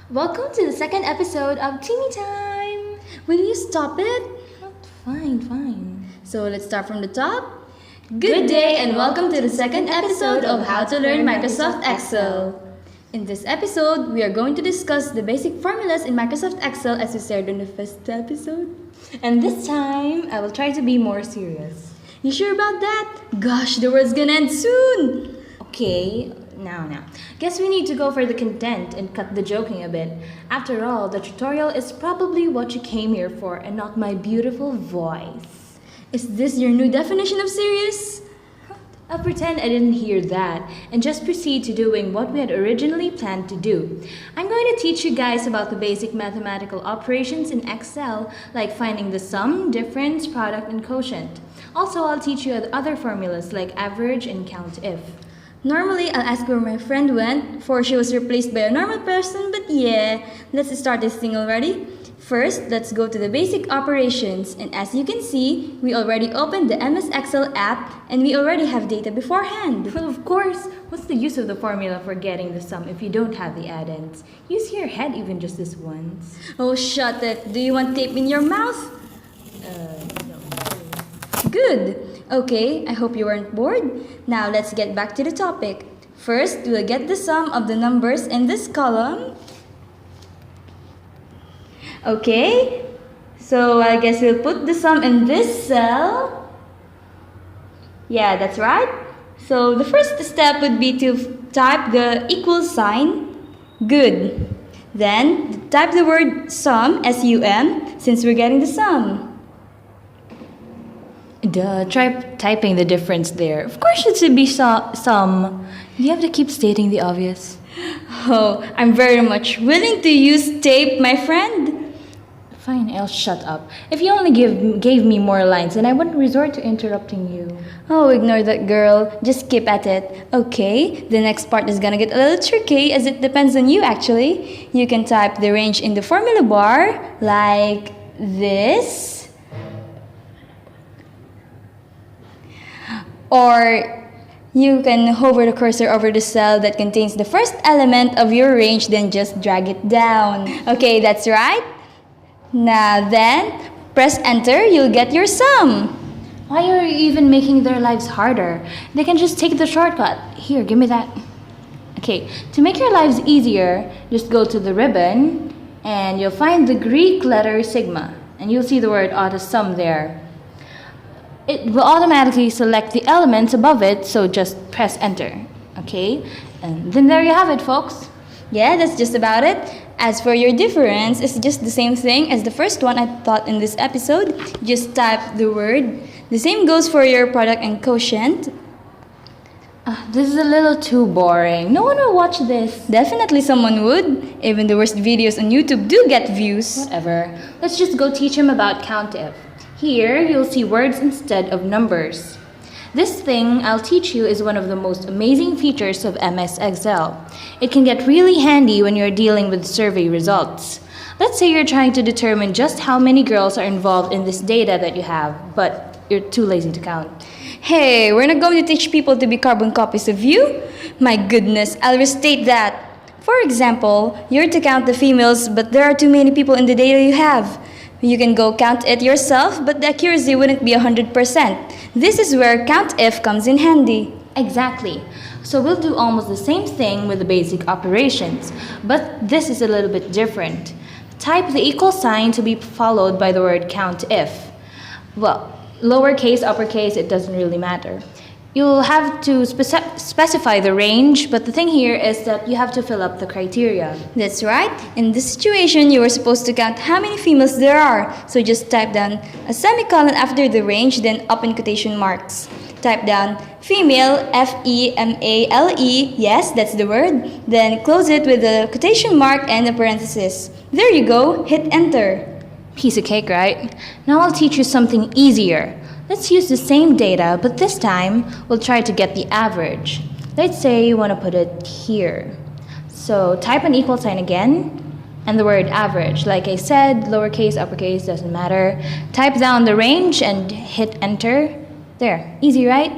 Welcome to the second episode of Teeny Time. Will you stop it? Fine. So let's start from the top. Good day and welcome to the second episode of How to Learn Microsoft Excel. In this episode, we are going to discuss the basic formulas in Microsoft Excel as we said in the first episode. And this time, I will try to be more serious. You sure about that? Gosh, the world's gonna end soon! Okay, now. Guess we need to go for the content and cut the joking a bit. After all, the tutorial is probably what you came here for and not my beautiful voice. Is this your new definition of serious? I'll pretend I didn't hear that and just proceed to doing what we had originally planned to do. I'm going to teach you guys about the basic mathematical operations in Excel, like finding the sum, difference, product, and quotient. Also, I'll teach you other formulas like average and count if. Normally, I'll ask where my friend went, for she was replaced by a normal person, but yeah, let's start this thing already. First, let's go to the basic operations, and as you can see, we already opened the MS Excel app, and we already have data beforehand. Well, of course, what's the use of the formula for getting the sum if you don't have the add-ins? Use your head even just this once. Oh, shut it. Do you want tape in your mouth? No. Good. Okay, I hope you weren't bored. Now let's get back to the topic. First, we'll get the sum of the numbers in this column. Okay, so I guess we'll put the sum in this cell. Yeah, that's right. So the first step would be to type the equal sign. Good. Then type the word sum, S-U-M, since we're getting the sum. Duh, try typing the difference there. Of course it should be sum. You have to keep stating the obvious. Oh, I'm very much willing to use tape, my friend. Fine, I'll shut up. If you only gave me more lines, then I wouldn't resort to interrupting you. Oh, ignore that, girl. Just keep at it. Okay, the next part is gonna get a little tricky as it depends on you actually. You can type the range in the formula bar like this. Or you can hover the cursor over the cell that contains the first element of your range, then just drag it down. Okay, that's right. Now then, press enter, you'll get your sum. Why are you even making their lives harder? They can just take the shortcut. Here, give me that. Okay, to make your lives easier, just go to the ribbon and you'll find the Greek letter sigma. And you'll see the word AutoSum there. It will automatically select the elements above it, so just press enter. Okay? And then there you have it, folks. Yeah, that's just about it. As for your difference, it's just the same thing as the first one I taught in this episode. Just type the word. The same goes for your product and quotient. This is a little too boring. No one will watch this. Definitely someone would. Even the worst videos on YouTube do get views. Whatever. Let's just go teach him about count if. Here, you'll see words instead of numbers. This thing I'll teach you is one of the most amazing features of MS Excel. It can get really handy when you're dealing with survey results. Let's say you're trying to determine just how many girls are involved in this data that you have, but you're too lazy to count. Hey, we're not going to teach people to be carbon copies of you. My goodness, I'll restate that. For example, you're to count the females, but there are too many people in the data you have. You can go count it yourself, but the accuracy wouldn't be 100%. This is where count if comes in handy. Exactly. So we'll do almost the same thing with the basic operations, but this is a little bit different. Type the equal sign to be followed by the word count if. Well, lowercase, uppercase, it doesn't really matter. You'll have to specify the range, but the thing here is that you have to fill up the criteria. That's right. In this situation, you are supposed to count how many females there are. So just type down a semicolon after the range, then up in quotation marks. Type down female, F-E-M-A-L-E, yes, that's the word. Then close it with a quotation mark and a parenthesis. There you go, hit enter. Piece of cake, right? Now I'll teach you something easier. Let's use the same data, but this time we'll try to get the average. Let's say you want to put it here. So type an equal sign again and the word average. Like I said, lowercase, uppercase, doesn't matter. Type down the range and hit enter. There, easy, right?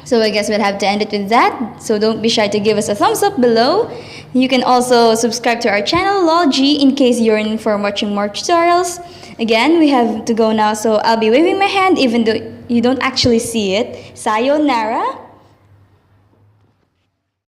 So I guess we'll have to end it with that. So don't be shy to give us a thumbs up below. You can also subscribe to our channel, LolG, in case you're in for watching more tutorials. Again, we have to go now, so I'll be waving my hand even though you don't actually see it. Sayonara.